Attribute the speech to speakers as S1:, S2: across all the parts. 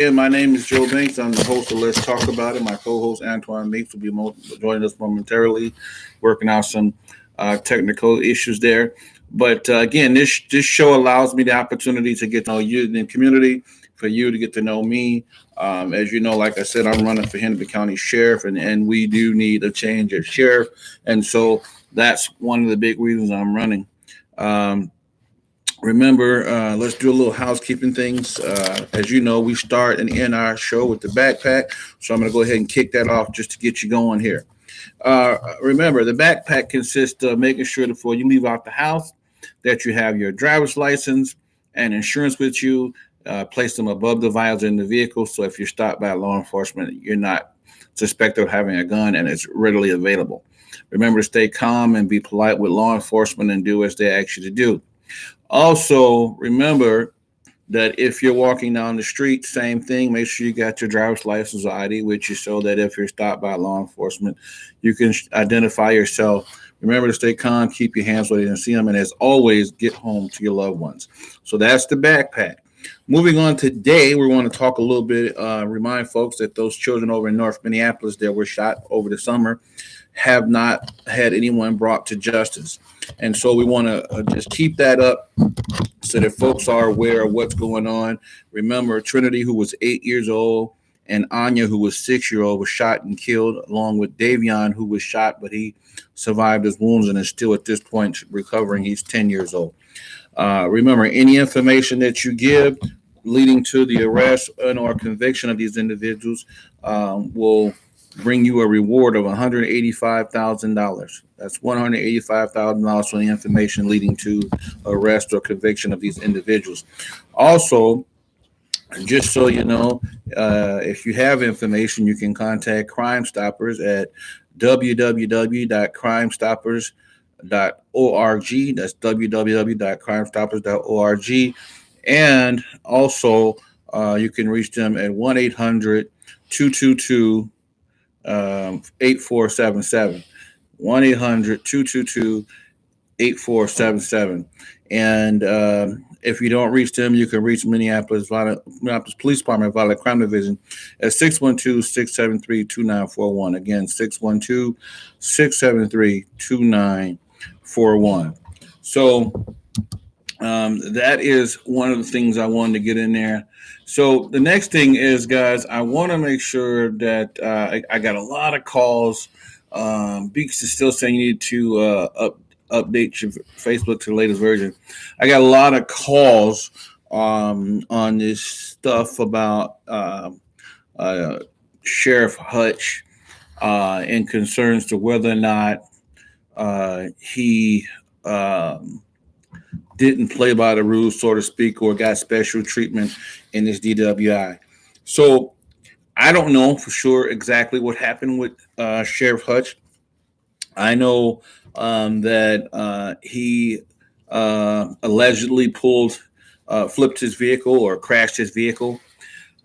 S1: Yeah, my name is Joe Banks. I'm the host of Let's Talk About It. My co-host Antoine Meeks will be joining us momentarily, working out some technical issues there. But again, this show allows me the opportunity to get to know you in the community, for you to get to know me. As you know, like I said, I'm running for Hennepin County Sheriff, and we do need a change of sheriff, and so that's one of the big reasons I'm running. Um, Remember, let's do a little housekeeping things. As you know, we start and end our show with the backpack. So I'm going to go ahead and kick that off just to get you going here. Remember, the backpack consists of making sure that before you leave out the house, that you have your driver's license and insurance with you. Place them above the visor in the vehicle. So if you're stopped by law enforcement, you're not suspected of having a gun and it's readily available. Remember to stay calm and be polite with law enforcement and do as they ask you to do. Also, remember that if you're walking down the street, same thing. Make sure you got your driver's license or ID with you so that if you're stopped by law enforcement, you can identify yourself. Remember to stay calm, keep your hands where they can see them, and as always, get home to your loved ones. So that's the backpack. Moving on today, we want to talk a little bit, remind folks that those children over in North Minneapolis that were shot over the summer have not had anyone brought to justice. And so we want to just keep that up so that folks are aware of what's going on. Remember, Trinity, who was 8 years old, and Anya, who was 6 year old, was shot and killed, along with Davion, who was shot, but he survived his wounds and is still at this point recovering. He's 10 years old. Remember, any information that you give leading to the arrest and or conviction of these individuals will bring you a reward of $185,000. That's $185,000 for the information leading to arrest or conviction of these individuals. Also, just so you know, if you have information, you can contact Crime Stoppers at www.crimestoppers.org. That's www.crimestoppers.org. And also, you can reach them at 1 800 222 8477. 1 800 222 8477. And if you don't reach them, you can reach Minneapolis Police Department Violent Crime Division at 612-673-2941. Again, 612-673-2941. So that is one of the things I wanted to get in there. So the next thing is, guys, I want to make sure that I got a lot of calls. Beaks is still saying you need to update your Facebook to the latest version. I got a lot of calls on this stuff about Sheriff Hutch and concerns to whether or not he didn't play by the rules, so to speak, or got special treatment in this DWI. So I don't know for sure exactly what happened with Sheriff Hutch. I know that he allegedly flipped his vehicle or crashed his vehicle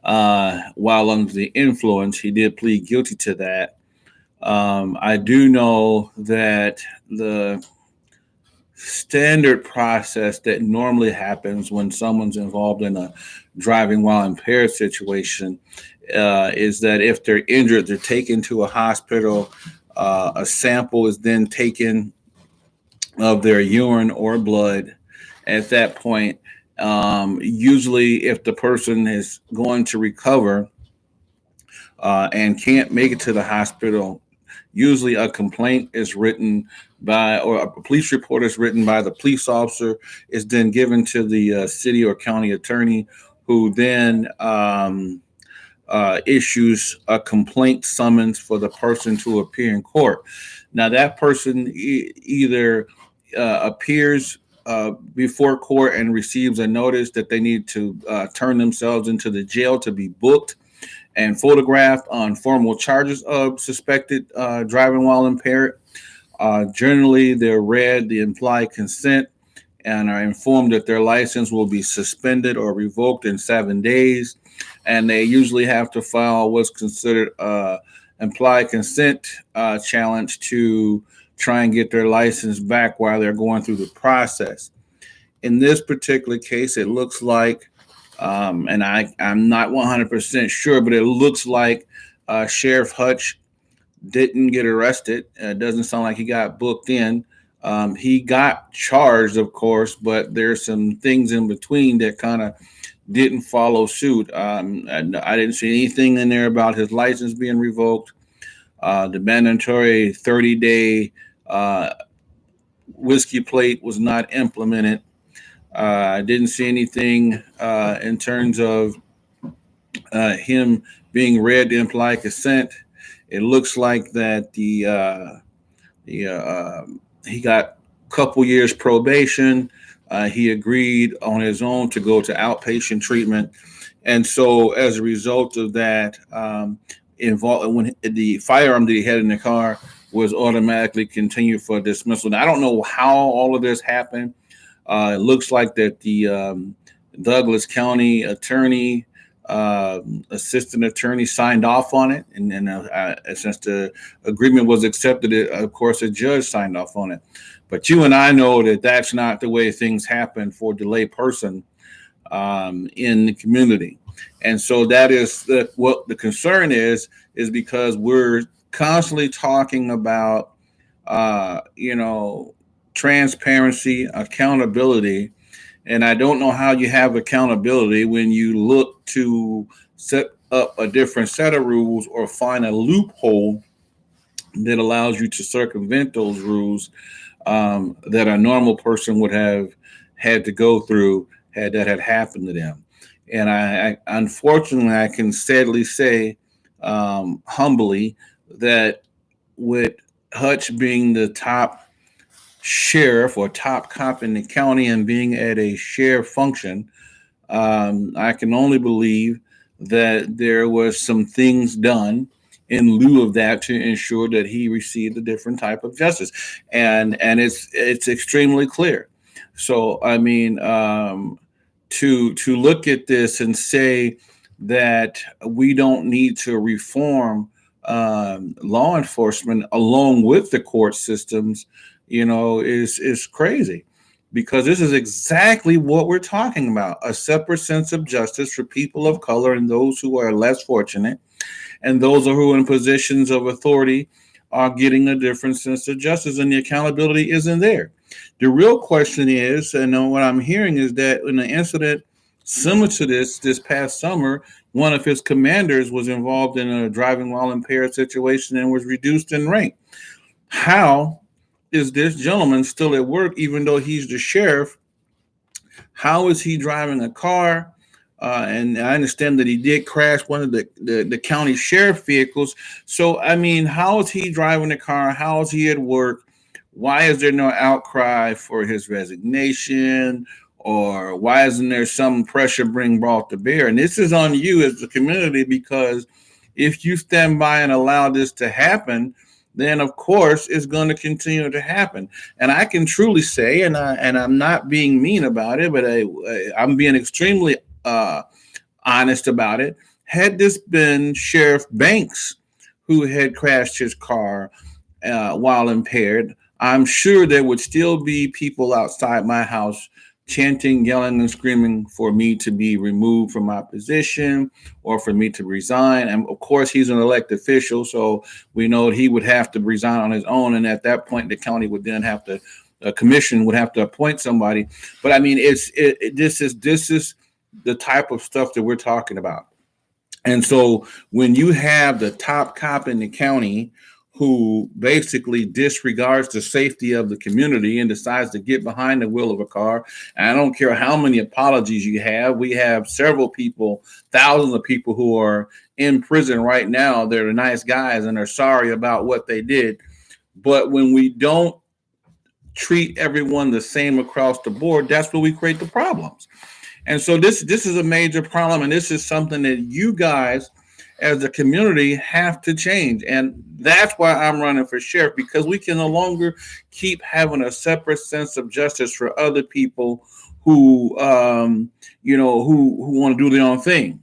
S1: while under the influence. He did plead guilty to that. I do know that the standard process that normally happens when someone's involved in a driving while impaired situation is that if they're injured, they're taken to a hospital. A sample is then taken of their urine or blood. At that point, usually, if the person is going to recover and can't make it to the hospital, usually a complaint is written by, or a police report is written by the police officer, is then given to the city or county attorney, who then issues a complaint summons for the person to appear in court. Now, that person either appears before court and receives a notice that they need to turn themselves into the jail to be booked and photographed on formal charges of suspected driving while impaired. Generally, they're read the implied consent and are informed that their license will be suspended or revoked in 7 days. And they usually have to file what's considered implied consent challenge to try and get their license back while they're going through the process. In this particular case, it looks like And I'm not 100% sure, but it looks like Sheriff Hutch didn't get arrested. It doesn't sound like he got booked in. He got charged, of course, but there's some things in between that kind of didn't follow suit. And I didn't see anything in there about his license being revoked. The mandatory 30-day whiskey plate was not implemented. I didn't see anything in terms of him being read to imply consent. It looks like that he got a couple years probation. He agreed on his own to go to outpatient treatment, and so as a result of that, involved when the firearm that he had in the car was automatically continued for dismissal. Now, I don't know how all of this happened. It looks like that the Douglas County attorney, assistant attorney, signed off on it, and then since the agreement was accepted, of course, a judge signed off on it. But you and I know that that's not the way things happen for the lay person in the community, and so that is what the concern is because we're constantly talking about, you know, transparency, accountability. And I don't know how you have accountability when you look to set up a different set of rules or find a loophole that allows you to circumvent those rules that a normal person would have had to go through had that had happened to them. And I unfortunately, I can sadly say, humbly, that with Hutch being the top sheriff or top cop in the county and being at a sheriff function, I can only believe that there was some things done in lieu of that to ensure that he received a different type of justice, and it's extremely clear. So I mean, to look at this and say that we don't need to reform law enforcement along with the court systems, you know, is crazy, because this is exactly what we're talking about: a separate sense of justice for people of color and those who are less fortunate, and those who are in positions of authority are getting a different sense of justice, and the accountability isn't there. The real question is, and what I'm hearing is that in an incident similar to this past summer, one of his commanders was involved in a driving while impaired situation and was reduced in rank. How is this gentleman still at work, even though he's the sheriff? How is he driving a car? And I understand that he did crash one of the county sheriff vehicles. So, I mean, how is he driving the car? How is he at work? Why is there no outcry for his resignation? Or why isn't there some pressure being brought to bear? And this is on you as the community, because if you stand by and allow this to happen, then of course it's going to continue to happen. And I can truly say, and I'm not being mean about it, but I'm being extremely honest about it. Had this been Sheriff Banks who had crashed his car while impaired, I'm sure there would still be people outside my house chanting, yelling, and screaming for me to be removed from my position or for me to resign. And of course, he's an elected official, so we know he would have to resign on his own. And at that point, the county would then have to, a commission would have to appoint somebody. But I mean, this is the type of stuff that we're talking about. And so when you have the top cop in the county who basically disregards the safety of the community and decides to get behind the wheel of a car, and I don't care how many apologies you have, we have several people, thousands of people who are in prison right now. They're nice guys and are sorry about what they did. But when we don't treat everyone the same across the board, that's where we create the problems. And so this is a major problem, and this is something that you guys as a community have to change. And that's why I'm running for sheriff, because we can no longer keep having a separate sense of justice for other people who who want to do their own thing.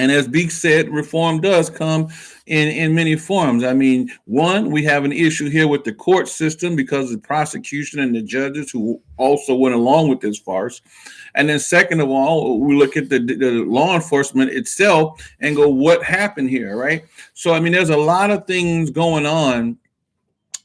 S1: And as Beek said, reform does come in many forms. I mean, one, we have an issue here with the court system because of the prosecution and the judges who also went along with this farce. And then, second of all, we look at the law enforcement itself and go, what happened here, right? So, I mean, there's a lot of things going on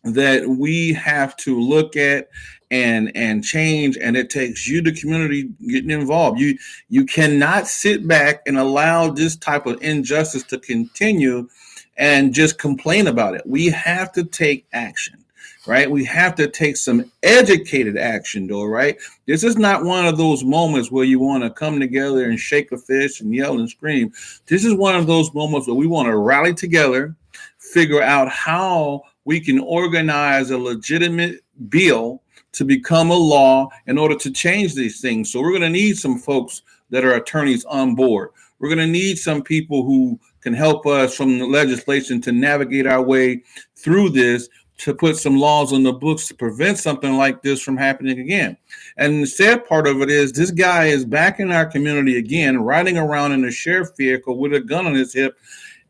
S1: that we have to look at and change, and it takes you, the community, getting involved. You cannot sit back and allow this type of injustice to continue and just complain about it. We have to take action, right? We have to take some educated action, though, right? This is not one of those moments where you want to come together and shake a fist and yell and scream. This is one of those moments where we want to rally together, figure out how we can organize a legitimate bill to become a law in order to change these things. So we're going to need some folks that are attorneys on board. We're going to need some people who can help us from the legislation to navigate our way through this, to put some laws on the books to prevent something like this from happening again. And the sad part of it is this guy is back in our community again, riding around in a sheriff vehicle with a gun on his hip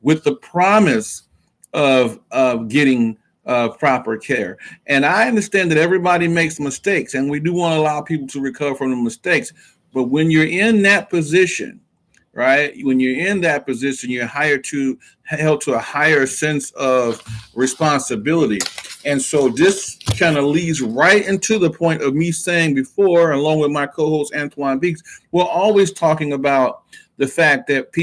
S1: with the promise of getting proper care. And I understand that everybody makes mistakes, and we do want to allow people to recover from the mistakes. But when you're in that position, right? When you're in that position, you're held to a higher sense of responsibility. And so this kind of leads right into the point of me saying before, along with my co-host Antoine Beeks, we're always talking about the fact that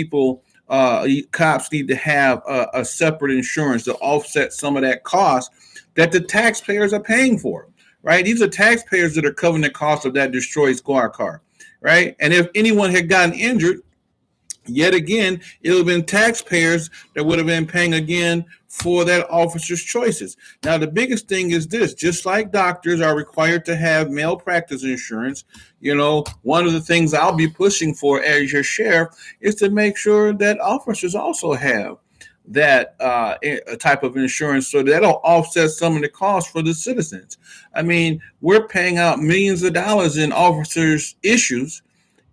S1: cops need to have a separate insurance to offset some of that cost that the taxpayers are paying for, right? These are taxpayers that are covering the cost of that destroyed squad car, right? And if anyone had gotten injured, yet again, it would have been taxpayers that would have been paying again for that officer's choices. Now, the biggest thing is this: just like doctors are required to have malpractice insurance, one of the things I'll be pushing for as your sheriff is to make sure that officers also have that type of insurance, so that'll offset some of the costs for the citizens. I mean, we're paying out millions of dollars in officers' issues,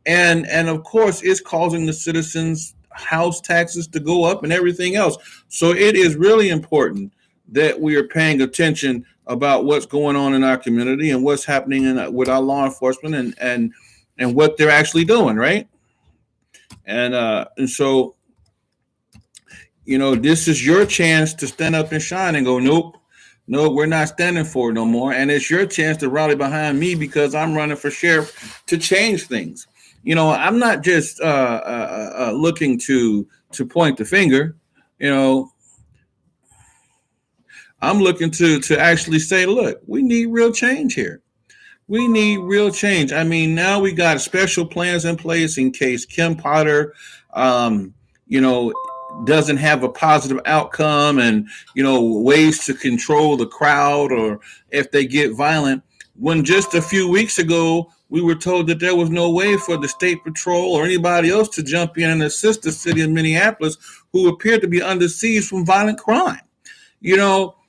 S1: and of course, it's causing the citizens' house taxes to go up and everything else. So it is really important that we are paying attention about what's going on in our community and what's happening with our law enforcement and what they're actually doing, right? And so, this is your chance to stand up and shine and go, nope, no, we're not standing for it no more. And it's your chance to rally behind me because I'm running for sheriff to change things. I'm not just looking to point the finger. I'm looking to actually say, look, we need real change here. We need real change. I mean, now we got special plans in place in case Kim Potter, doesn't have a positive outcome, and ways to control the crowd or if they get violent. When just a few weeks ago we were told that there was no way for the state patrol or anybody else to jump in and assist the city of Minneapolis, who appeared to be under siege from violent crime.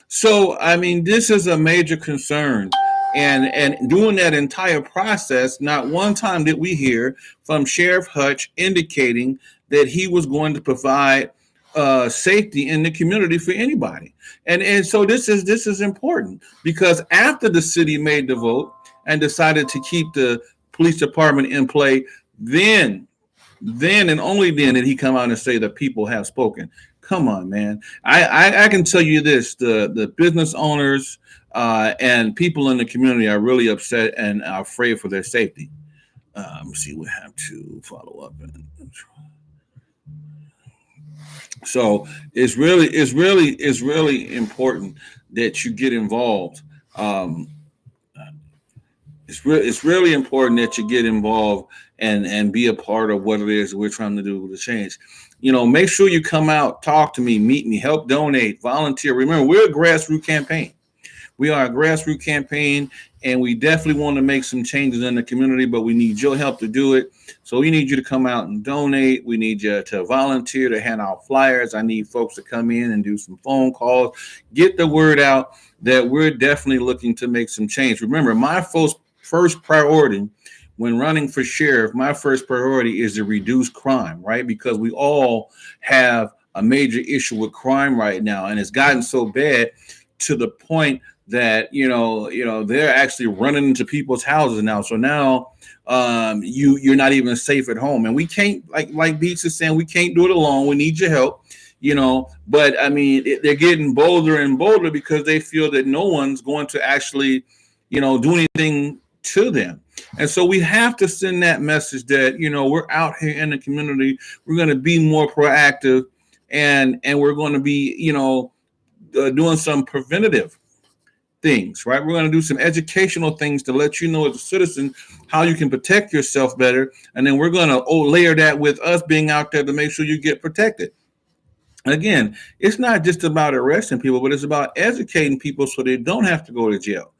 S1: So I mean, this is a major concern. And during that entire process, not one time did we hear from Sheriff Hutch indicating that he was going to provide safety in the community for anybody. And so this is important, because after the city made the vote and decided to keep the police department in play, then and only then did he come out and say that people have spoken. Come on, man. I can tell you this: the business owners and people in the community are really upset and are afraid for their safety. Let me see. We have to follow up. So it's really important that you get involved. It's really important that you get involved and be a part of what it is that we're trying to do to change. Make sure you come out, talk to me, meet me, help donate, volunteer. Remember, we're a grassroots campaign. We are a grassroots campaign, and we definitely want to make some changes in the community, but we need your help to do it. So we need you to come out and donate. We need you to volunteer, to hand out flyers. I need folks to come in and do some phone calls, get the word out that we're definitely looking to make some change. Remember, my first priority when running for sheriff, my first priority is to reduce crime, right? Because we all have a major issue with crime right now, and it's gotten so bad to the point that they're actually running into people's houses now. So now you're not even safe at home, and we can't, like Beats is saying, we can't do it alone. We need your help. But I mean, they're getting bolder and bolder because they feel that no one's going to actually, do anything to them. And so we have to send that message that, we're out here in the community. We're going to be more proactive, and we're going to be, doing some preventative things, right? We're going to do some educational things to let you know as a citizen how you can protect yourself better. And then we're going to layer that with us being out there to make sure you get protected. Again, it's not just about arresting people, but it's about educating people so they don't have to go to jail.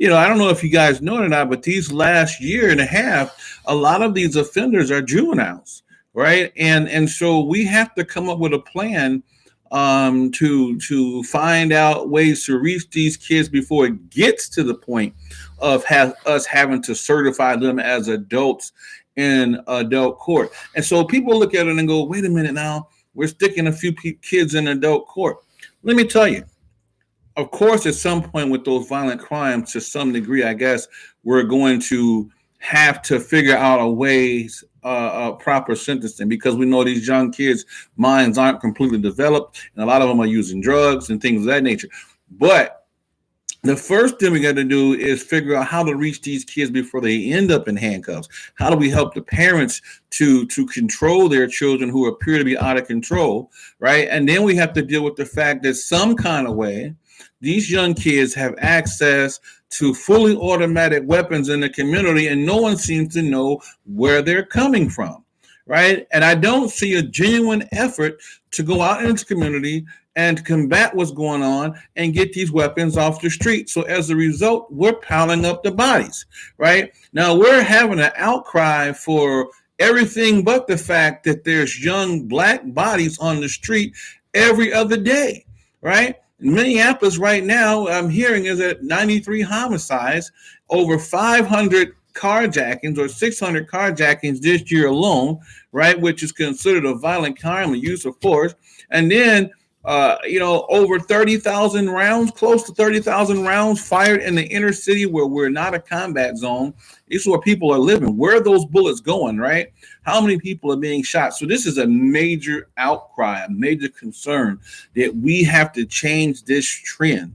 S1: I don't know if you guys know it or not, but these last year and a half, a lot of these offenders are juveniles, right? And so we have to come up with a plan to find out ways to reach these kids before it gets to the point of us having to certify them as adults in adult court. And so people look at it and go, wait a minute now, we're sticking a few kids in adult court. Let me tell you, of course, at some point with those violent crimes, to some degree, I guess, we're going to have to figure out a ways proper sentencing, because we know these young kids' minds aren't completely developed, and a lot of them are using drugs and things of that nature. But the first thing we got to do is figure out how to reach these kids before they end up in handcuffs. How do we help the parents to control their children who appear to be out of control, right? And then we have to deal with the fact that some kind of way these young kids have access to fully automatic weapons in the community, and no one seems to know where they're coming from, right? And I don't see a genuine effort to go out into the community and combat what's going on and get these weapons off the street. So as a result, we're piling up the bodies, right? Now we're having an outcry for everything but the fact that there's young black bodies on the street every other day, right? In Minneapolis right now, I'm hearing is at 93 homicides, over 500 carjackings or 600 carjackings this year alone, right? Which is considered a violent crime, a use of force. And then, over 30,000 rounds, close to 30,000 rounds fired in the inner city where we're not a combat zone. This is where people are living. Where are those bullets going, right? How many people are being shot? So this is a major outcry, a major concern that we have to change this trend.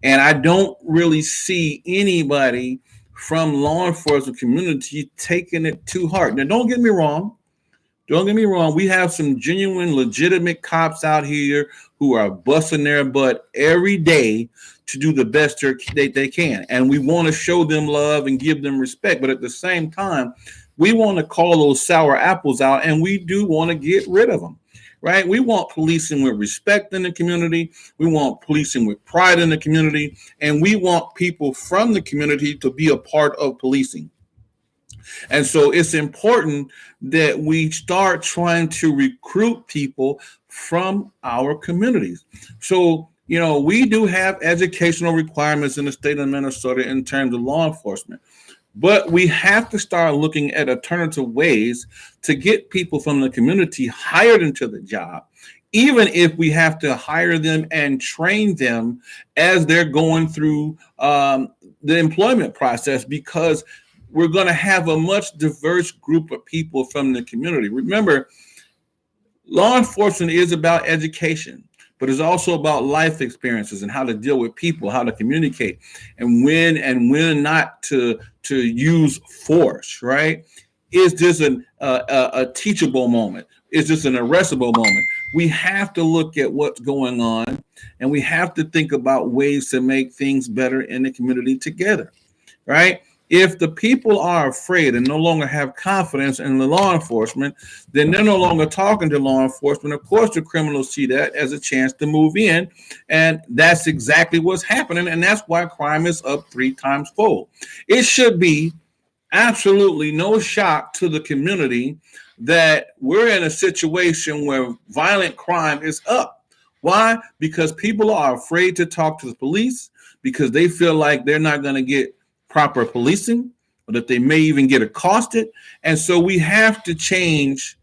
S1: And I don't really see anybody from law enforcement community taking it to heart. Now, don't get me wrong. We have some genuine, legitimate cops out here who are busting their butt every day to do the best they can. And we want to show them love and give them respect. But at the same time, we want to call those sour apples out, and we do want to get rid of them, right? We want policing with respect in the community. We want policing with pride in the community. And we want people from the community to be a part of policing. And so it's important that we start trying to recruit people from our communities. So, we do have educational requirements in the state of Minnesota in terms of law enforcement, but we have to start looking at alternative ways to get people from the community hired into the job, even if we have to hire them and train them as they're going through the employment process, because we're going to have a much diverse group of people from the community. Remember, law enforcement is about education, but it's also about life experiences and how to deal with people, how to communicate, and when not to use force, right? Is this a teachable moment? Is this an arrestable moment? We have to look at what's going on, and we have to think about ways to make things better in the community together, right? If the people are afraid and no longer have confidence in the law enforcement, then they're no longer talking to law enforcement. Of course, the criminals see that as a chance to move in, and that's exactly what's happening, and that's why crime is up 3 times fold. It should be absolutely no shock to the community that we're in a situation where violent crime is up. Why? Because people are afraid to talk to the police, because they feel like they're not going to get proper policing, or that they may even get accosted. And so we have to change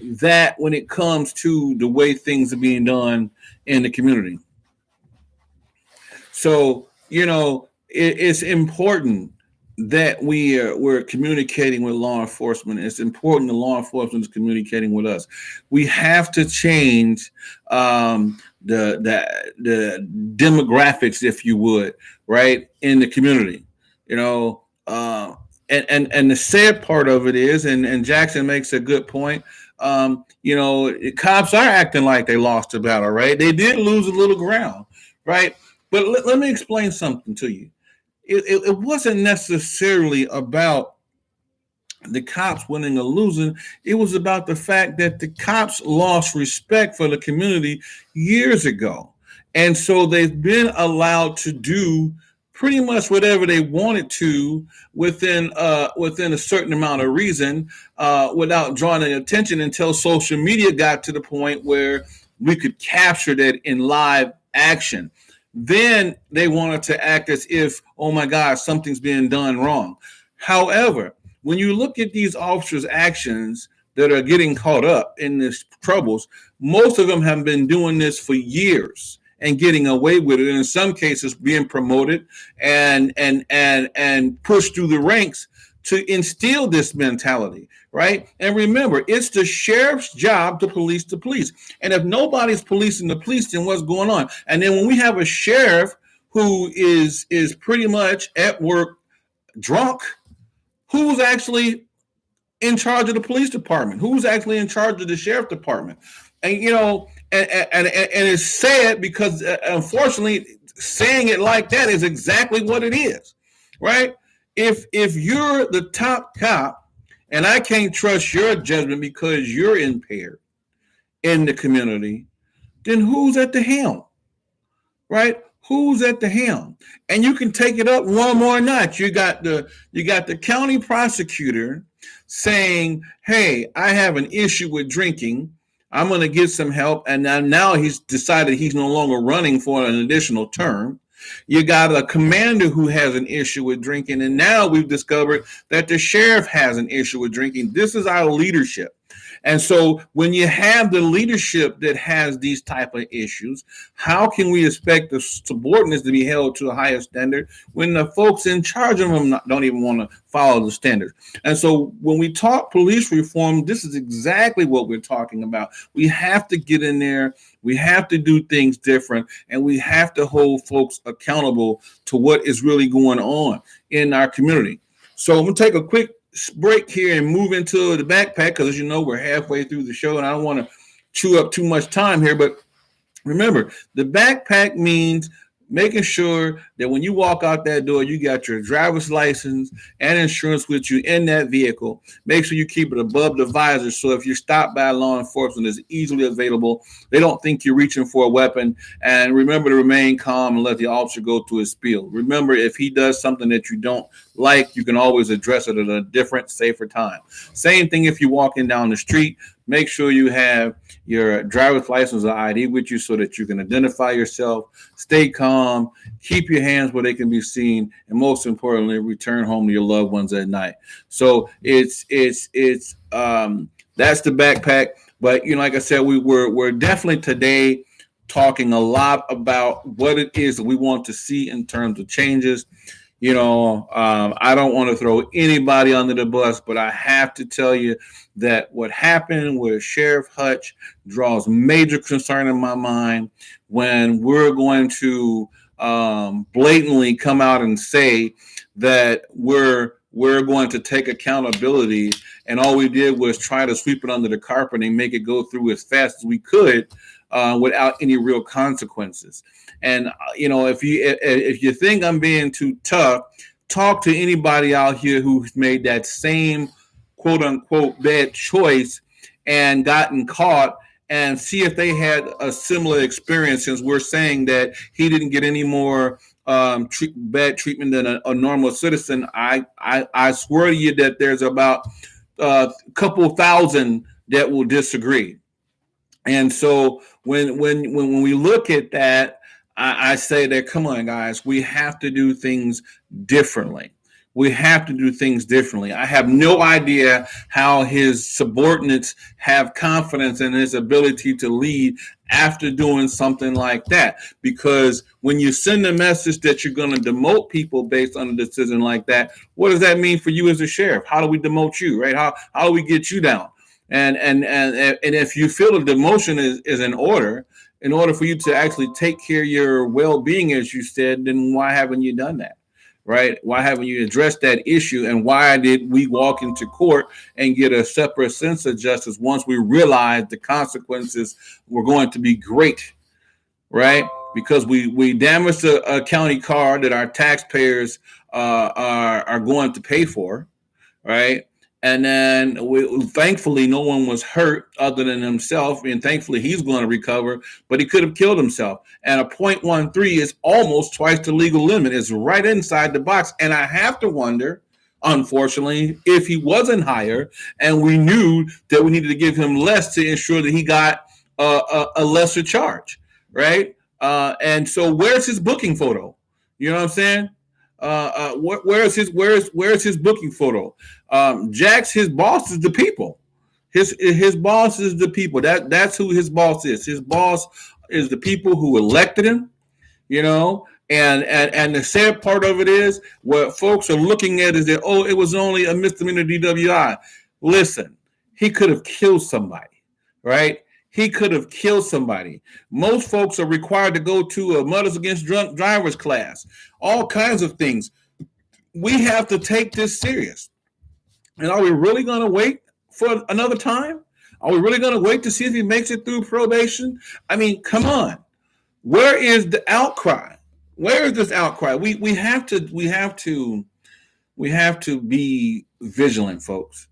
S1: that when it comes to the way things are being done in the community. So, it's important that we're communicating with law enforcement. It's important that law enforcement is communicating with us. We have to change the demographics, if you would, right, in the community. You know, and the sad part of it is, and Jackson makes a good point. Cops are acting like they lost the battle, right? They did lose a little ground, right? But let me explain something to you. It wasn't necessarily about the cops winning or losing. It was about the fact that the cops lost respect for the community years ago. And so they've been allowed to do pretty much whatever they wanted to within a certain amount of reason, without drawing any attention, until social media got to the point where we could capture that in live action. Then they wanted to act as if, oh my God, something's being done wrong. However, when you look at these officers' actions that are getting caught up in this troubles, most of them have been doing this for years and getting away with it, and in some cases being promoted and pushed through the ranks to instill this mentality, right? And remember, it's the sheriff's job to police the police. And if nobody's policing the police, then what's going on? And then when we have a sheriff who is pretty much at work drunk, who's actually in charge of the police department? Who's actually in charge of the sheriff department? And and it's sad because unfortunately, saying it like that is exactly what it is, right? If you're the top cop and I can't trust your judgment because you're impaired in the community, then who's at the helm, right? Who's at the helm? And you can take it up one more notch. You got the county prosecutor saying, "Hey, I have an issue with drinking. I'm going to get some help." And now he's decided he's no longer running for an additional term. You got a commander who has an issue with drinking, and now we've discovered that the sheriff has an issue with drinking. This is our leadership. And so when you have the leadership that has these type of issues, how can we expect the subordinates to be held to a higher standard when the folks in charge of them don't even want to follow the standards? And so when we talk police reform, this is exactly what we're talking about. We have to get in there. We have to do things different, and we have to hold folks accountable to what is really going on in our community. So I'm going to take a quick break here and move into the backpack, because as you know, we're halfway through the show and I don't want to chew up too much time here. But remember, the backpack means making sure that when you walk out that door, you got your driver's license and insurance with you in that vehicle. Make sure you keep it above the visor, so if you're stopped by law enforcement, it's easily available. They don't think you're reaching for a weapon. And remember to remain calm and let the officer go through his spiel. Remember, if he does something that you don't like, you can always address it at a different, safer time. Same thing if you're walking down the street. Make sure you have your driver's license or ID with you so that you can identify yourself. Stay calm, keep your hands where they can be seen, and most importantly, return home to your loved ones at night. So it's that's the backpack. But like I said, we're definitely today talking a lot about what it is that we want to see in terms of changes. I don't want to throw anybody under the bus, but I have to tell you that what happened with Sheriff Hutch draws major concern in my mind when we're going to blatantly come out and say that we're going to take accountability, and all we did was try to sweep it under the carpet and make it go through as fast as we could without any real consequences. And if you think I'm being too tough, talk to anybody out here who's made that same quote unquote bad choice and gotten caught, and see if they had a similar experience, since we're saying that he didn't get any more bad treatment than a normal citizen. I swear to you that there's about a couple thousand that will disagree. And so when we look at that, I say that, come on, guys, we have to do things differently. We have to do things differently. I have no idea how his subordinates have confidence in his ability to lead after doing something like that. Because when you send a message that you're going to demote people based on a decision like that, what does that mean for you as a sheriff? How do we demote you, right? How do we get you down? And if you feel the demotion is in order for you to actually take care of your well-being, as you said, then why haven't you done that? Right? Why haven't you addressed that issue? And why did we walk into court and get a separate sense of justice once we realized the consequences were going to be great, right? Because we damaged a county car that our taxpayers are going to pay for, right? And then thankfully, no one was hurt other than himself. And thankfully, he's going to recover, but he could have killed himself. And a .13 is almost twice the legal limit. It's right inside the box. And I have to wonder, unfortunately, if he wasn't higher and we knew that we needed to give him less to ensure that he got a lesser charge, right? And so where's his booking photo? You know what I'm saying? Where's his booking photo? Jax, his boss is the people. His boss is the people. That's who his boss is. His boss is the people who elected him. You know, and the sad part of it is what folks are looking at is that, oh, it was only a misdemeanor DWI. Listen, he could have killed somebody, right? He could have killed somebody. Most folks are required to go to a Mothers Against Drunk Drivers class, all kinds of things. We have to take this serious. And are we really going to wait for another time? Are we really going to wait to see if he makes it through probation? I mean, come on. Where is the outcry? Where is this outcry? We have to be vigilant, folks.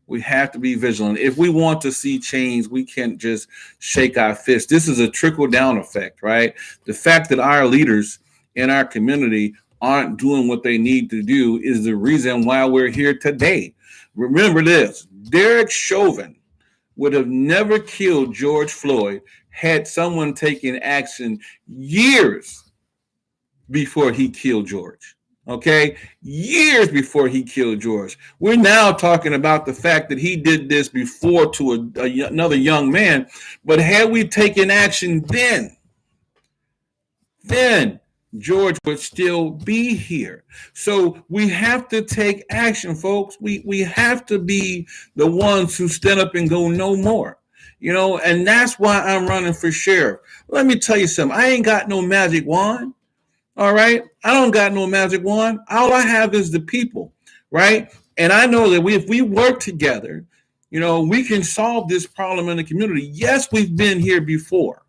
S1: We have to be vigilant. If we want to see change, we can't just shake our fists. This is a trickle-down effect, right? The fact that our leaders in our community aren't doing what they need to do is the reason why we're here today. Remember this, Derek Chauvin would have never killed George Floyd had someone taken action years before he killed George. Okay, years before he killed George. We're now talking about the fact that he did this before to another young man. But had we taken action then George would still be here. So we have to take action, folks. We have to be the ones who stand up and go no more. You know, and that's why I'm running for sheriff. Let me tell you something. I ain't got no magic wand. All right. I don't got no magic wand. All I have is the people. Right. And I know that if we work together, you know, we can solve this problem in the community. Yes, we've been here before.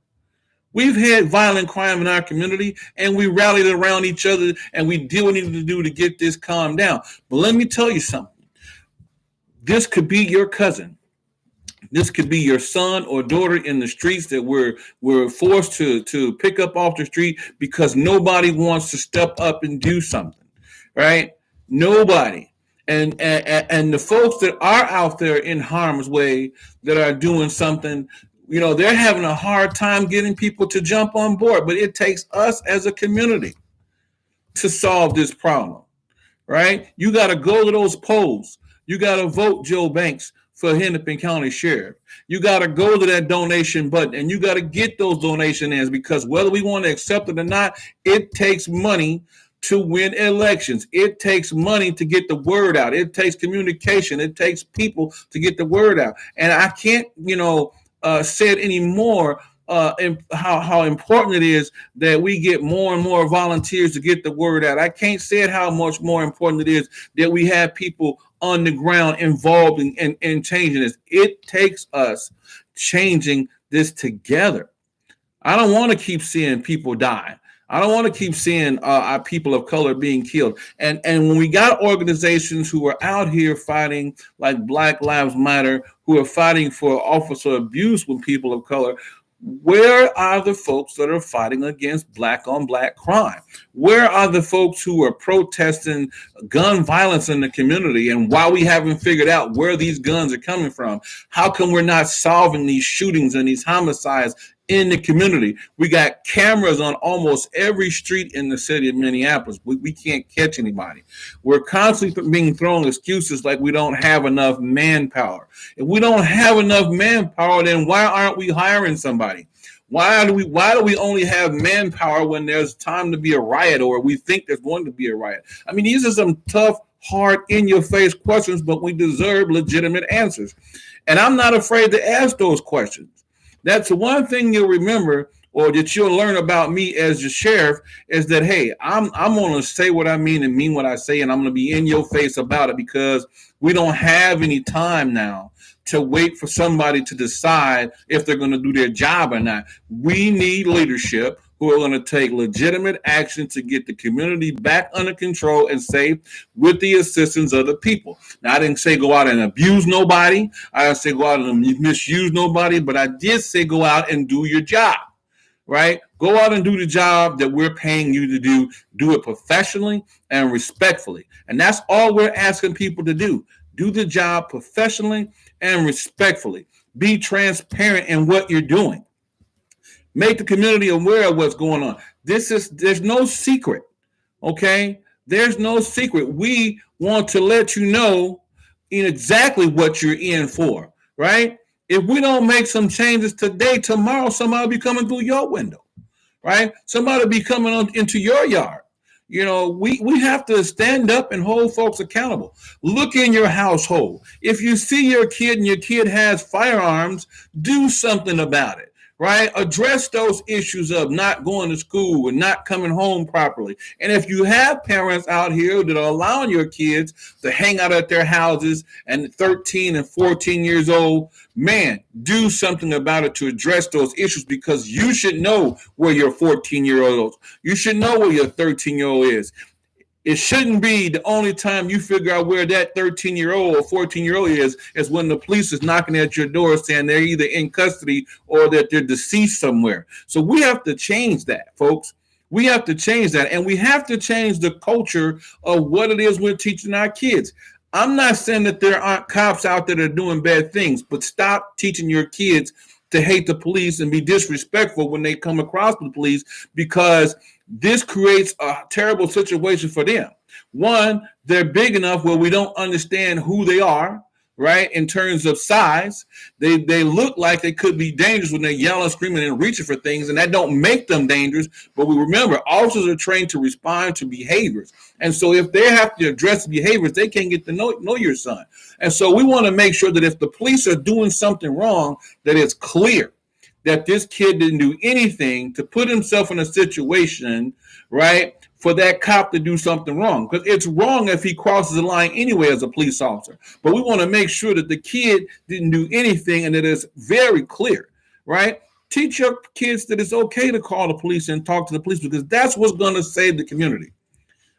S1: We've had violent crime in our community and we rallied around each other and we did what we needed to do to get this calmed down. But let me tell you something. This could be your cousin. This could be your son or daughter in the streets that we're forced to pick up off the street because nobody wants to step up and do something, right? Nobody. And the folks that are out there in harm's way that are doing something, you know, they're having a hard time getting people to jump on board. But it takes us as a community to solve this problem, right? You got to go to those polls. You got to vote Joe Banks for Hennepin County Sheriff. You got to go to that donation button and you got to get those donation ins because whether we want to accept it or not, it takes money to win elections. It takes money to get the word out. It takes communication. It takes people to get the word out. And I can't, say it anymore. How important it is that we get more and more volunteers to get the word out. I can't say it how much more important it is that we have people on the ground involved in changing this. It takes us changing this together. I don't want to keep seeing people die. I don't want to keep seeing our people of color being killed. And when we got organizations who are out here fighting like Black Lives Matter, who are fighting for officer abuse with people of color, where are the folks that are fighting against black on black crime? Where are the folks who are protesting gun violence in the community? And why we haven't figured out where these guns are coming from? How come we're not solving these shootings and these homicides in the community. We got cameras on almost every street in the city of Minneapolis. We can't catch anybody. We're constantly being thrown excuses like we don't have enough manpower. If we don't have enough manpower, then why aren't we hiring somebody? Why do we only have manpower when there's time to be a riot or we think there's going to be a riot? I mean, these are some tough, hard, in-your-face questions, but we deserve legitimate answers. And I'm not afraid to ask those questions. That's the one thing you'll remember or that you'll learn about me as your sheriff is that, hey, I'm going to say what I mean and mean what I say, and I'm going to be in your face about it because we don't have any time now to wait for somebody to decide if they're going to do their job or not. We need leadership who are going to take legitimate action to get the community back under control and safe with the assistance of the people. Now, I didn't say go out and abuse nobody. I didn't say go out and misuse nobody, but I did say go out and do your job, right? Go out and do the job that we're paying you to do. Do it professionally and respectfully. And that's all we're asking people to do. Do the job professionally and respectfully. Be transparent in what you're doing. Make the community aware of what's going on. There's no secret, okay? There's no secret. We want to let you know in exactly what you're in for, right? If we don't make some changes today, tomorrow somebody will be coming through your window, right? Somebody will be coming into your yard. You know, we have to stand up and hold folks accountable. Look in your household. If you see your kid and your kid has firearms, do something about it. Right? Address those issues of not going to school and not coming home properly. And if you have parents out here that are allowing your kids to hang out at their houses and 13 and 14 years old, man, do something about it to address those issues because you should know where your 14-year-old is. You should know where your 13-year-old is. It shouldn't be the only time you figure out where that 13-year-old or 14-year-old is when the police is knocking at your door saying they're either in custody or that they're deceased somewhere. So we have to change that, folks. We have to change that. And we have to change the culture of what it is we're teaching our kids. I'm not saying that there aren't cops out there that are doing bad things, but stop teaching your kids to hate the police and be disrespectful when they come across the police because this creates a terrible situation for them. One, they're big enough where we don't understand who they are, right? In terms of size, they look like they could be dangerous when they're yelling, screaming, and reaching for things, and that don't make them dangerous. But we remember, officers are trained to respond to behaviors. And so if they have to address behaviors, they can't get to know your son. And so we want to make sure that if the police are doing something wrong, that it's clear that this kid didn't do anything to put himself in a situation, right, for that cop to do something wrong. Because it's wrong if he crosses the line anyway as a police officer. But we want to make sure that the kid didn't do anything and that it's very clear, right? Teach your kids that it's okay to call the police and talk to the police because that's what's going to save the community.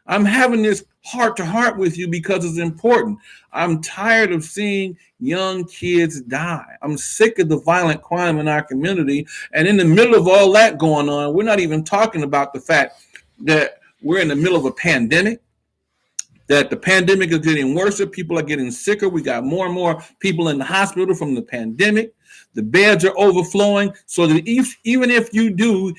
S1: I'm having this heart-to-heart with you because it's important. I'm tired of seeing young kids die. I'm sick of the violent crime in our community. And in the middle of all that going on, we're not even talking about the fact that we're in the middle of a pandemic, that the pandemic is getting worse. People are getting sicker. We got more and more people in the hospital from the pandemic. The beds are overflowing. So that even if you do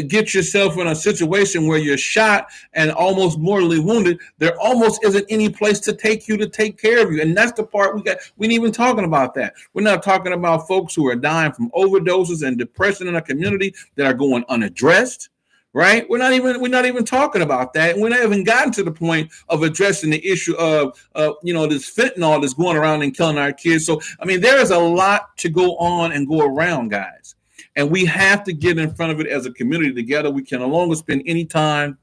S1: get yourself in a situation where you're shot and almost mortally wounded, there almost isn't any place to take you to take care of you. And that's the part we got. We ain't even talking about that. We're not talking about folks who are dying from overdoses and depression in our community that are going unaddressed. Right? We're not even talking about that. And we're not even gotten to the point of addressing the issue of this fentanyl that's going around and killing our kids. So, I mean, there is a lot to go on and go around, guys. And we have to get in front of it as a community together. We can no longer spend any time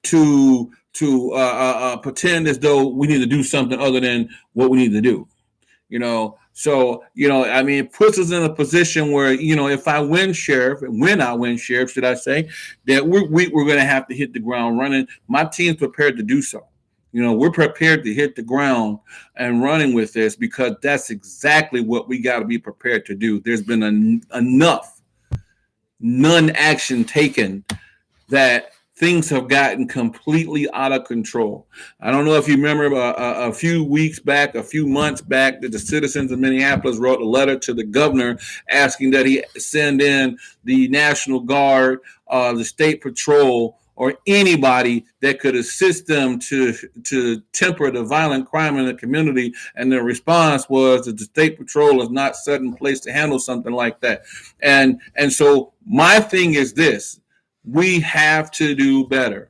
S1: to pretend as though we need to do something other than what we need to do. So, I mean, it puts us in a position where, if I win sheriff, should I say, that we're going to have to hit the ground running. My team's prepared to do so. We're prepared to hit the ground and running with this because that's exactly what we got to be prepared to do. There's been none action taken that things have gotten completely out of control. I don't know if you remember a few weeks back, a few months back, that the citizens of Minneapolis wrote a letter to the governor asking that he send in the National Guard, the State Patrol, or anybody that could assist them to temper the violent crime in the community. And the response was that the State Patrol is not set in place to handle something like that. And so my thing is this: we have to do better.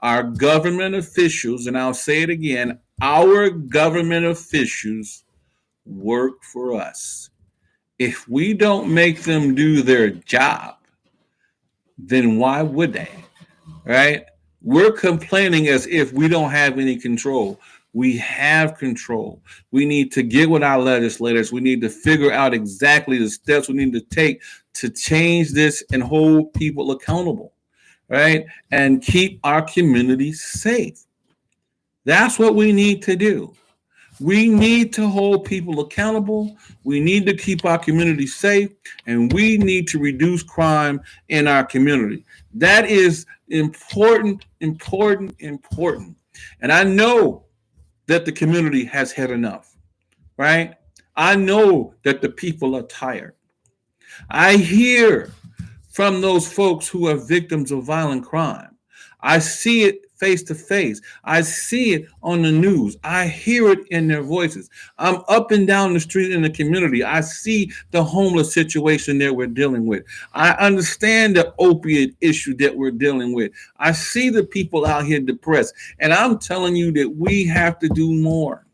S1: Our government officials, and I'll say it again, our government officials work for us. If we don't make them do their job, then why would they? Right? We're complaining as if we don't have any control. We have control. We need to get with our legislators. We need to figure out exactly the steps we need to take to change this and hold people accountable, right? And keep our community safe. That's what we need to do. We need to hold people accountable. We need to keep our community safe, and we need to reduce crime in our community. That is important, important, important. And I know that the community has had enough, right? I know that the people are tired. I hear from those folks who are victims of violent crime. I see it face to face. I see it on the news. I hear it in their voices. I'm up and down the street in the community. I see the homeless situation that we're dealing with. I understand the opiate issue that we're dealing with. I see the people out here depressed. And I'm telling you that we have to do more,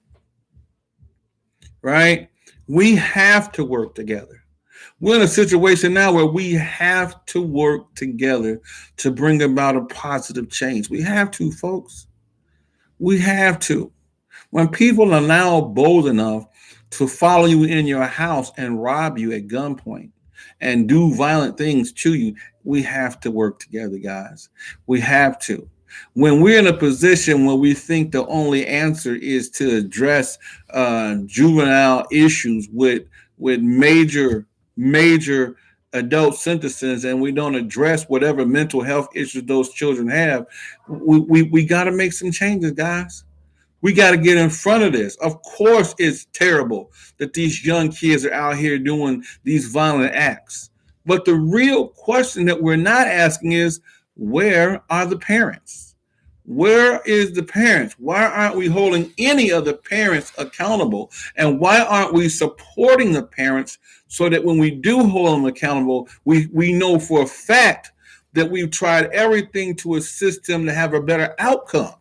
S1: right? We have to work together. We're in a situation now where we have to work together to bring about a positive change. We have to, folks. We have to. When people are now bold enough to follow you in your house and rob you at gunpoint and do violent things to you, we have to work together, guys. We have to. When we're in a position where we think the only answer is to address juvenile issues with major adult sentences, and we don't address whatever mental health issues those children have, we got to make some changes, guys. We got to get in front of this. Of course, it's terrible that these young kids are out here doing these violent acts. But the real question that we're not asking is, where are the parents? Where is the parents? Why aren't we holding any of the parents accountable? And why aren't we supporting the parents so that when we do hold them accountable, we know for a fact that we've tried everything to assist them to have a better outcome?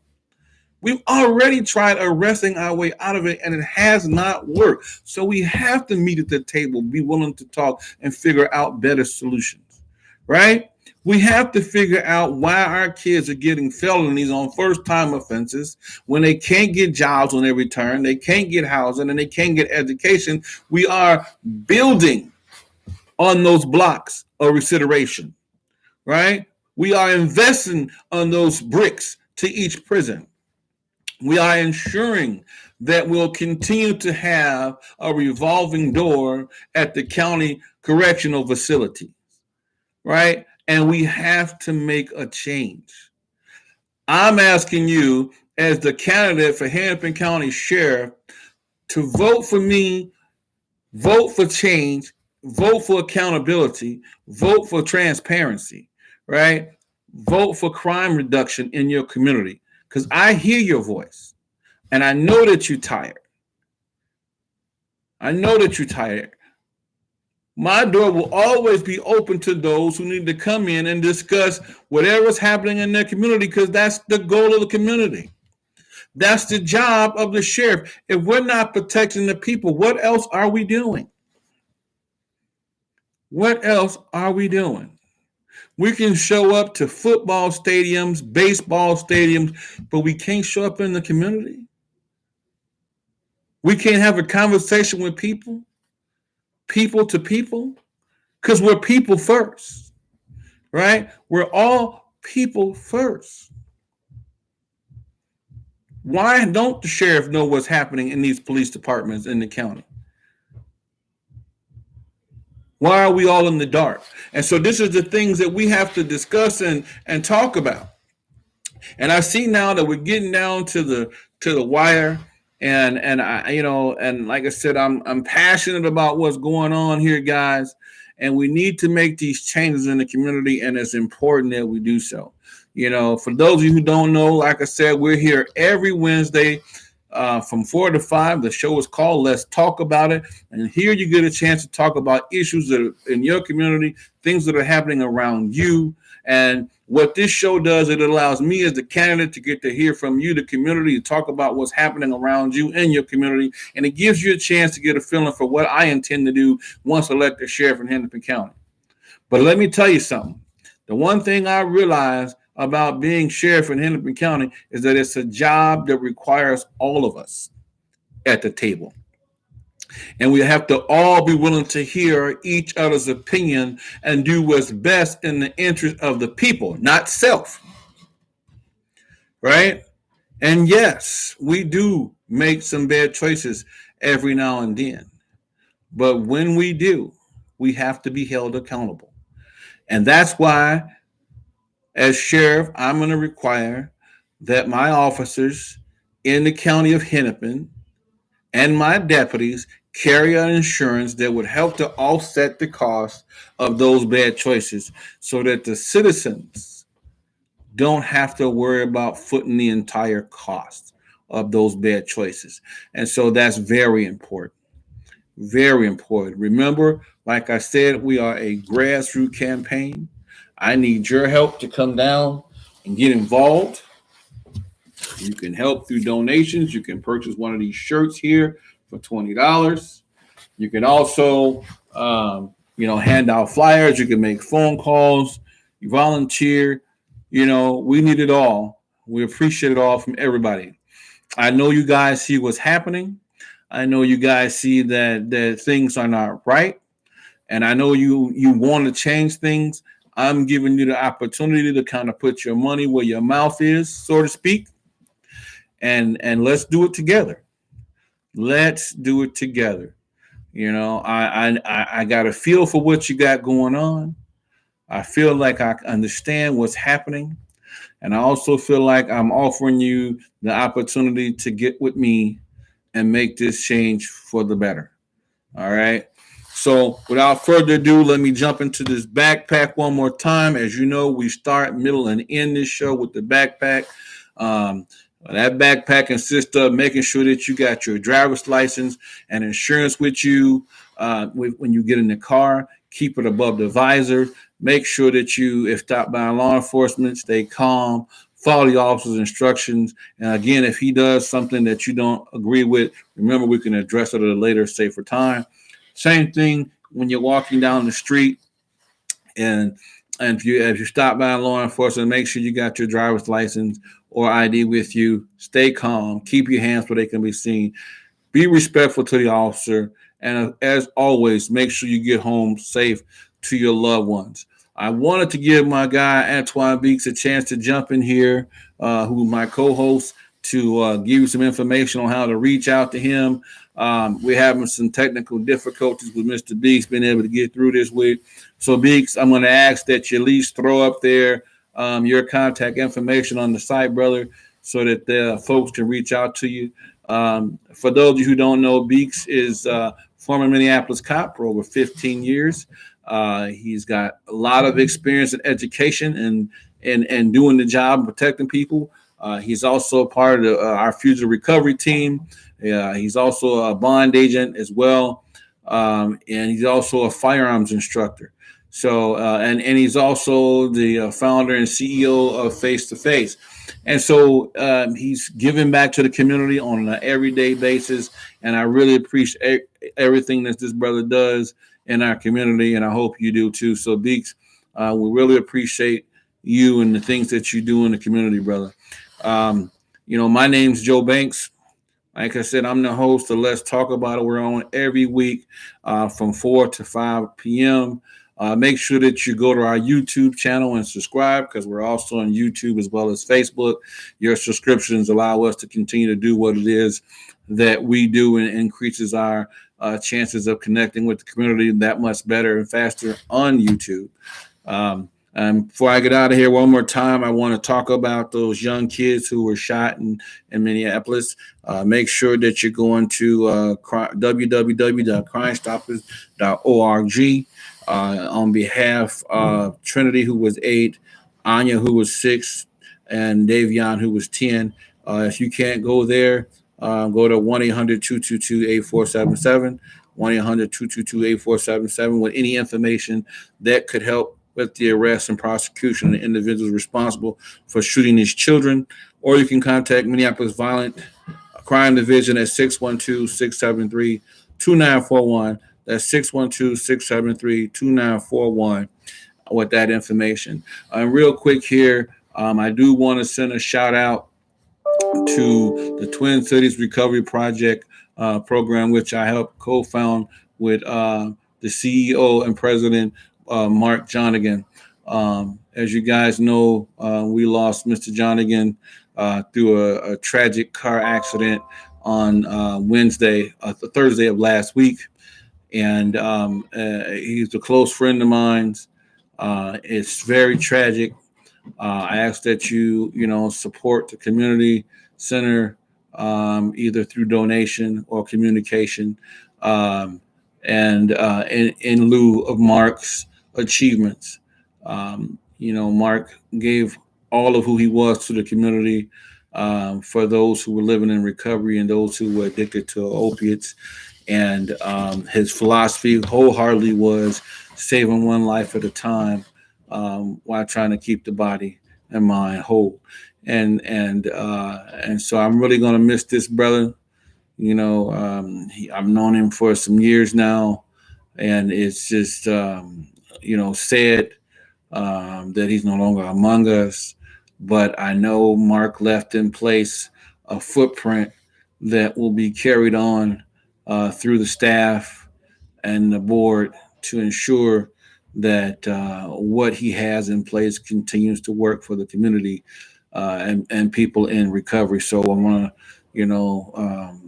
S1: We've already tried arresting our way out of it, and it has not worked. So we have to meet at the table, be willing to talk, and figure out better solutions, right? We have to figure out why our kids are getting felonies on first-time offenses when they can't get jobs when they return, they can't get housing, and they can't get education. We are building on those blocks of recidivism, right? We are investing on those bricks to each prison. We are ensuring that we'll continue to have a revolving door at the county correctional facility, right? And we have to make a change. I'm asking you, as the candidate for Hennepin County Sheriff, to vote for me, vote for change, vote for accountability, vote for transparency, right? Vote for crime reduction in your community, because I hear your voice and I know that you're tired. I know that you're tired. My door will always be open to those who need to come in and discuss whatever's happening in their community, because that's the goal of the community. That's the job of the sheriff. If we're not protecting the people, what else are we doing? What else are we doing? We can show up to football stadiums, baseball stadiums, but we can't show up in the community. We can't have a conversation with people to people, because we're people first, right? We're all people first. Why don't the sheriff know what's happening in these police departments in the county? Why are we all in the dark? And so this is the things that we have to discuss and talk about. And I see now that we're getting down to the wire. And I, and like I said, I'm passionate about what's going on here, guys. And we need to make these changes in the community, and it's important that we do so. For those of you who don't know, like I said, we're here every Wednesday from 4 to 5. The show is called Let's Talk About It. And here you get a chance to talk about issues that are in your community, things that are happening around you. And what this show does, it allows me as the candidate to get to hear from you, the community, to talk about what's happening around you in your community. And it gives you a chance to get a feeling for what I intend to do once elected sheriff in Hennepin County. But let me tell you something. The one thing I realized about being sheriff in Hennepin County is that it's a job that requires all of us at the table. And we have to all be willing to hear each other's opinion and do what's best in the interest of the people, not self. Right? And yes, we do make some bad choices every now and then. But when we do, we have to be held accountable. And that's why, as sheriff, I'm going to require that my officers in the county of Hennepin and my deputies carry an insurance that would help to offset the cost of those bad choices so that the citizens don't have to worry about footing the entire cost of those bad choices. And so that's very important. Very important. Remember, like I said, we are a grassroots campaign. I need your help to come down and get involved. You can help through donations. You can purchase one of these shirts here for $20. You can also, hand out flyers. You can make phone calls. You volunteer. We need it all. We appreciate it all from everybody. I know you guys see what's happening. I know you guys see that things are not right. And I know you want to change things. I'm giving you the opportunity to kind of put your money where your mouth is, so to speak. And let's do it together. Let's do it together. I got a feel for what you got going on. I feel like I understand what's happening. And I also feel like I'm offering you the opportunity to get with me and make this change for the better. All right. So without further ado, let me jump into this backpack one more time. As you know, we start, middle, and end this show with the backpack. That backpack consists of making sure that you got your driver's license and insurance with you when you get in the car. Keep it above the visor. Make sure that if stopped by law enforcement, stay calm. Follow the officer's instructions. And again, if he does something that you don't agree with, remember we can address it at a later, safer time. Same thing when you're walking down the street, and if you stop by law enforcement, make sure you got your driver's license or ID with you. Stay calm. Keep your hands where they can be seen. Be respectful to the officer. And as always, make sure you get home safe to your loved ones. I wanted to give my guy, Antoine Beeks, a chance to jump in here, who's my co-host, to give you some information on how to reach out to him. We're having some technical difficulties with Mr. Beeks being able to get through this week. So, Beeks, I'm going to ask that you at least throw up there your contact information on the site, brother, so that the folks can reach out to you. For those of you who don't know, Beeks is former Minneapolis cop for over 15 years. He's got a lot of experience in education and doing the job, protecting people. He's also part of our fugitive recovery team. He's also a bond agent as well. And he's also a firearms instructor. So, and he's also the founder and CEO of Face to Face. And so he's giving back to the community on an everyday basis. And I really appreciate everything that this brother does in our community. And I hope you do too. So, Beeks, we really appreciate you and the things that you do in the community, brother. My name's Joe Banks. Like I said, I'm the host of Let's Talk About It. We're on every week from 4 to 5 p.m. Make sure that you go to our YouTube channel and subscribe, because we're also on YouTube as well as Facebook. Your subscriptions allow us to continue to do what it is that we do, and increases our chances of connecting with the community that much better and faster on YouTube. And before I get out of here, one more time, I want to talk about those young kids who were shot in Minneapolis. Make sure that you're going to www.crimestoppers.org on behalf of Trinity, who was 8, Anya, who was 6, and Davion, who was 10. If you can't go there, go to 1-800-222-8477, 1-800-222-8477 with any information that could help with the arrest and prosecution of the individuals responsible for shooting these children. Or you can contact Minneapolis Violent Crime Division at 612-673-2941. That's 612-673-2941 with that information. Real quick here, I do want to send a shout out to the Twin Cities Recovery Project program, which I helped co-found with the CEO and president, Mark Jonigan. As you guys know, we lost Mr. Jonigan through a tragic car accident on Thursday of last week. And he's a close friend of mine. It's very tragic. I ask that you support the community center either through donation or communication, and in lieu of Mark's achievements. Mark gave all of who he was to the community for those who were living in recovery and those who were addicted to opiates. And his philosophy wholeheartedly was saving one life at a time while trying to keep the body and mind whole. And so I'm really going to miss this brother. I've known him for some years now, and it's just, sad that he's no longer among us. But I know Mark left in place a footprint that will be carried on through the staff and the board to ensure that what he has in place continues to work for the community and people in recovery. So I want to,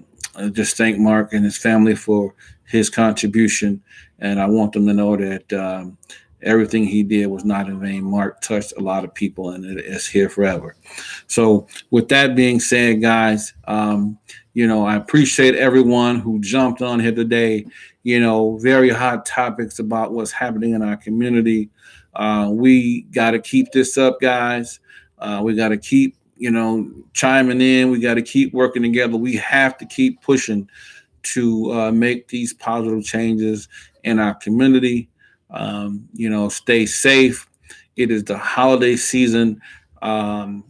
S1: just thank Mark and his family for his contribution, and I want them to know that everything he did was not in vain. Mark touched a lot of people, and it's here forever. So with that being said, guys, I appreciate everyone who jumped on here today. Very hot topics about what's happening in our community. We got to keep this up, guys. We got to keep, chiming in. We got to keep working together. We have to keep pushing to make these positive changes in our community. Stay safe. It is the holiday season, and,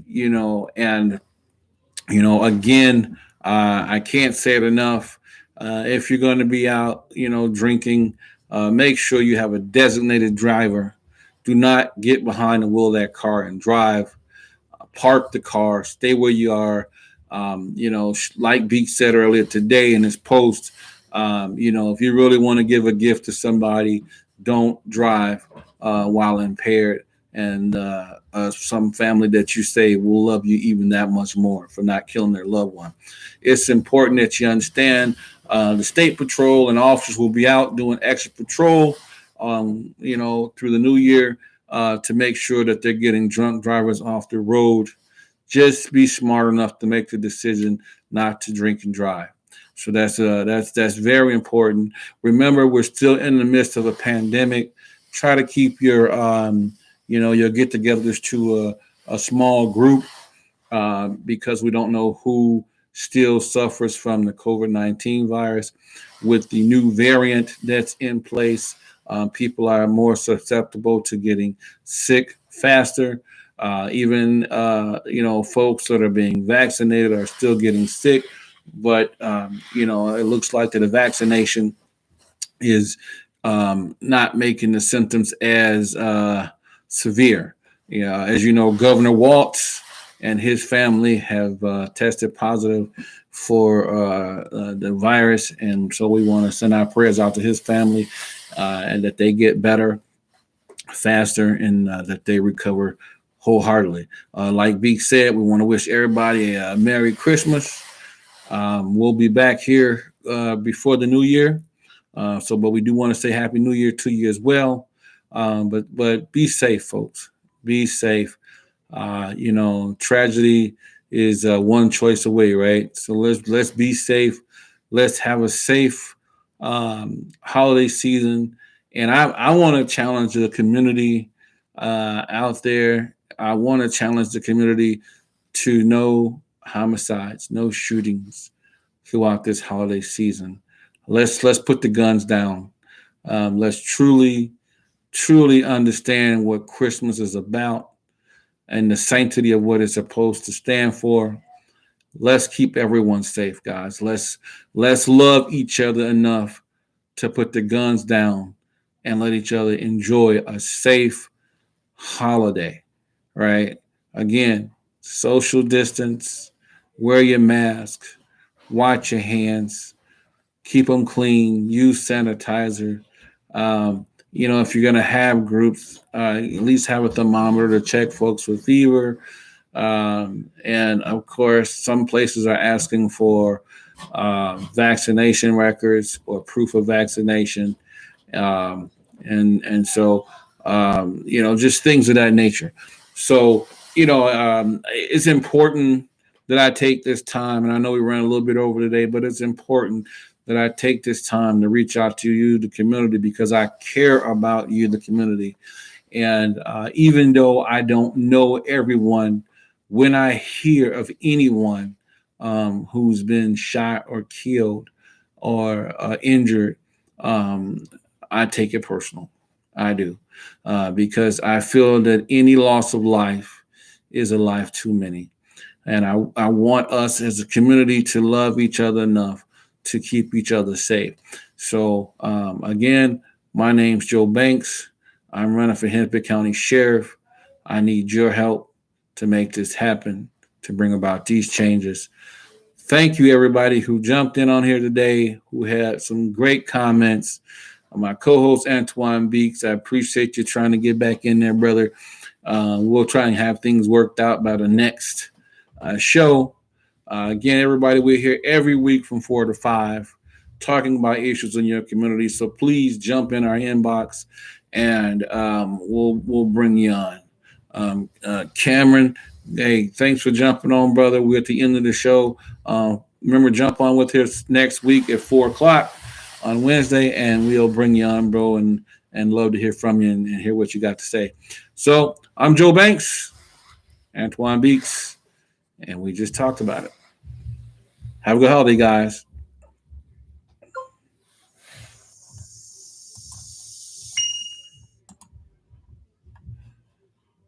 S1: again, I can't say it enough. If you're going to be out, drinking, make sure you have a designated driver. Do not get behind the wheel of that car and drive. Park the car. Stay where you are. Like Beak said earlier today in his post, if you really want to give a gift to somebody, don't drive while impaired. And some family that you say will love you even that much more for not killing their loved one. It's important that you understand the state patrol and officers will be out doing extra patrol, through the new year to make sure that they're getting drunk drivers off the road. Just be smart enough to make the decision not to drink and drive. So that's very important. Remember, we're still in the midst of a pandemic. Try to keep your your get-togethers to a small group because we don't know who still suffers from the COVID-19 virus. With the new variant that's in place, people are more susceptible to getting sick faster. Even folks that are being vaccinated are still getting sick. But, it looks like that the vaccination is not making the symptoms as severe. As you know, Governor Walz and his family have tested positive for the virus. And so we want to send our prayers out to his family and that they get better faster and that they recover wholeheartedly. Like Beak said, we want to wish everybody a Merry Christmas. We'll be back here before the new year. But we do want to say Happy New Year to you as well. But be safe, folks. Be safe. Tragedy is one choice away, right? So let's be safe. Let's have a safe holiday season. And I want to challenge the community out there. I want to challenge the community to no homicides, no shootings throughout this holiday season. Let's put the guns down. Let's truly understand what Christmas is about and the sanctity of what it's supposed to stand for. Let's keep everyone safe, guys. Let's love each other enough to put the guns down and let each other enjoy a safe holiday, right? Again, social distance, wear your mask, wash your hands, keep them clean, use sanitizer. If you're going to have groups, at least have a thermometer to check folks with fever. And of course, some places are asking for vaccination records or proof of vaccination. And so just things of that nature. So, it's important that I take this time, and I know we ran a little bit over today, but it's important that I take this time to reach out to you, the community, because I care about you, the community. And even though I don't know everyone, when I hear of anyone who's been shot or killed or injured, I take it personal. I do. Because I feel that any loss of life is a life too many. And I want us as a community to love each other enough to keep each other safe. So, again, my name's Joe Banks. I'm running for Hennepin County Sheriff. I need your help to make this happen, to bring about these changes. Thank you, everybody who jumped in on here today, who had some great comments. My co-host, Antoine Beeks, I appreciate you trying to get back in there, brother. We'll try and have things worked out by the next show. Again, everybody, we're here every week from 4 to 5 talking about issues in your community. So please jump in our inbox and we'll bring you on. Cameron, hey, thanks for jumping on, brother. We're at the end of the show. Remember, jump on with us next week at 4 o'clock on Wednesday, and we'll bring you on, bro, and love to hear from you and hear what you got to say. So I'm Joe Banks, Antoine Beeks, and we just talked about it. Have a good holiday, guys.